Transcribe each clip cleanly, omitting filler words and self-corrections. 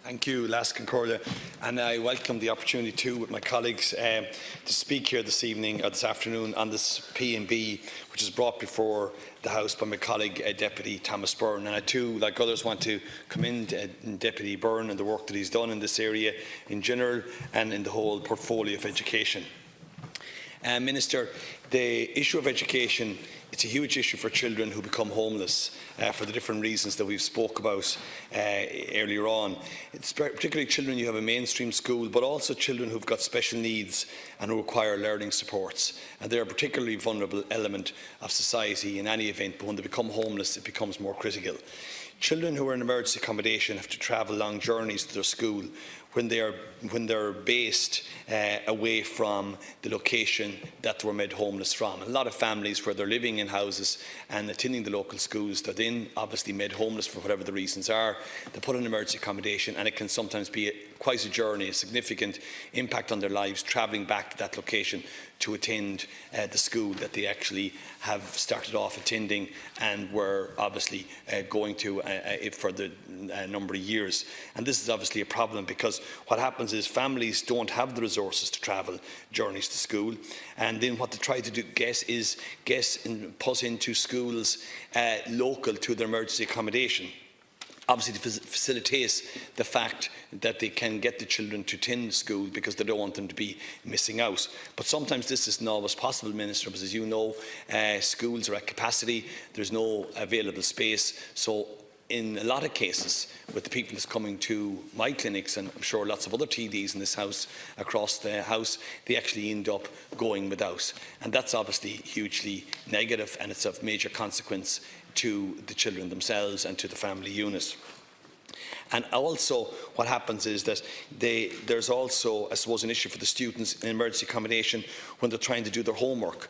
Thank you, Laskin Corla, and I welcome the opportunity too with my colleagues to speak here this evening or this afternoon on this P&B, which is brought before the House by my colleague Deputy Thomas Byrne. And I too, like others, want to commend Deputy Byrne and the work that he's done in this area in general and in the whole portfolio of education. Minister, the issue of education, it's a huge issue for children who become homeless for the different reasons that we've spoke about earlier on. It's particularly children who have a mainstream school, but also children who've got special needs and who require learning supports. And they're a particularly vulnerable element of society in any event, but when they become homeless, it becomes more critical. Children who are in emergency accommodation have to travel long journeys to their school when they're based away from the location that they were made homeless from. A lot of families where they're living in houses and attending the local schools, they're then obviously made homeless for whatever the reasons are. They put in emergency accommodation, and it can sometimes be quite a journey, a significant impact on their lives, travelling back to that location to attend the school that they actually have started off attending and were obviously going to for the number of years. And this is obviously a problem, because what happens is families don't have the resources to travel journeys to school, and then what they try to do is put into schools local to their emergency accommodation. Obviously, to facilitate the fact that they can get the children to attend school because they don't want them to be missing out. But sometimes this isn't always possible, Minister, because as you know, schools are at capacity, there's no available space. So in a lot of cases, with the people that's coming to my clinics, and I'm sure lots of other TDs in this House, across the House, they actually end up going without. And that's obviously hugely negative, and it's of major consequence to the children themselves and to the family unit. And also what happens is that there's also, I suppose, an issue for the students in emergency accommodation when they're trying to do their homework,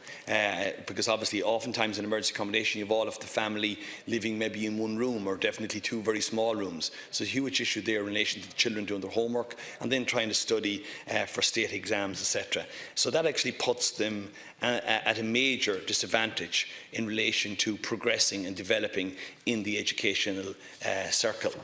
because obviously oftentimes in emergency accommodation you have all of the family living maybe in one room, or definitely two very small rooms. So a huge issue there in relation to the children doing their homework and then trying to study for state exams, etc. So that actually puts them at a major disadvantage in relation to progressing and developing in the educational circle.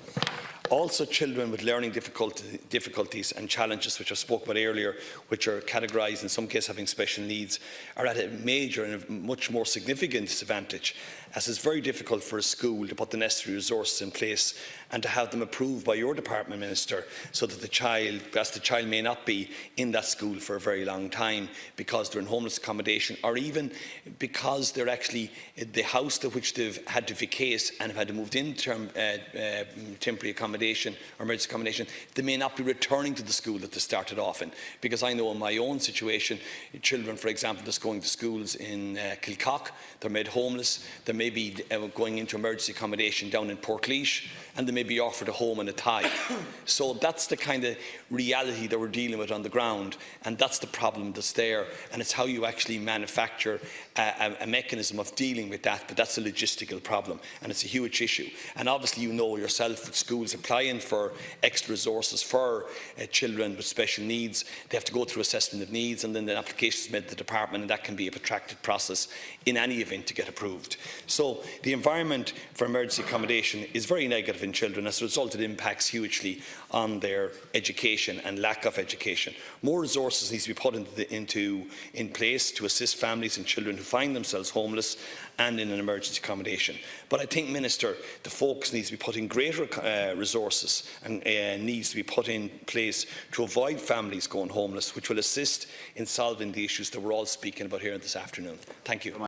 Also, children with learning difficulties and challenges, which I spoke about earlier, which are categorised in some cases having special needs, are at a major and a much more significant disadvantage, as it's very difficult for a school to put the necessary resources in place and to have them approved by your department, Minister, so that the child may not be in that school for a very long time because they're in homeless accommodation, or even because they're actually the house to which they've had to vacate and have had to move into temporary accommodation or emergency accommodation, they may not be returning to the school that they started off in. Because I know in my own situation, children, for example, that's going to schools in Kilcock, they're made homeless, they may be going into emergency accommodation down in Portlaoise, and they may be offered a home and a tie. So that's the kind of reality that we're dealing with on the ground, and that's the problem that's there, and it's how you actually manufacture a mechanism of dealing with that. But that's a logistical problem, and it's a huge issue. And obviously you know yourself, with schools applying for extra resources for children with special needs, they have to go through assessment of needs, and then the application is made to the department, and that can be a protracted process in any event to get approved. So the environment for emergency accommodation is very negative in children. As a result, it impacts hugely on their education and lack of education. More resources need to be put in place to assist families and children who find themselves homeless and in an emergency accommodation. But I think, Minister, the focus needs to be put in greater resources and needs to be put in place to avoid families going homeless, which will assist in solving the issues that we're all speaking about here this afternoon. Thank you.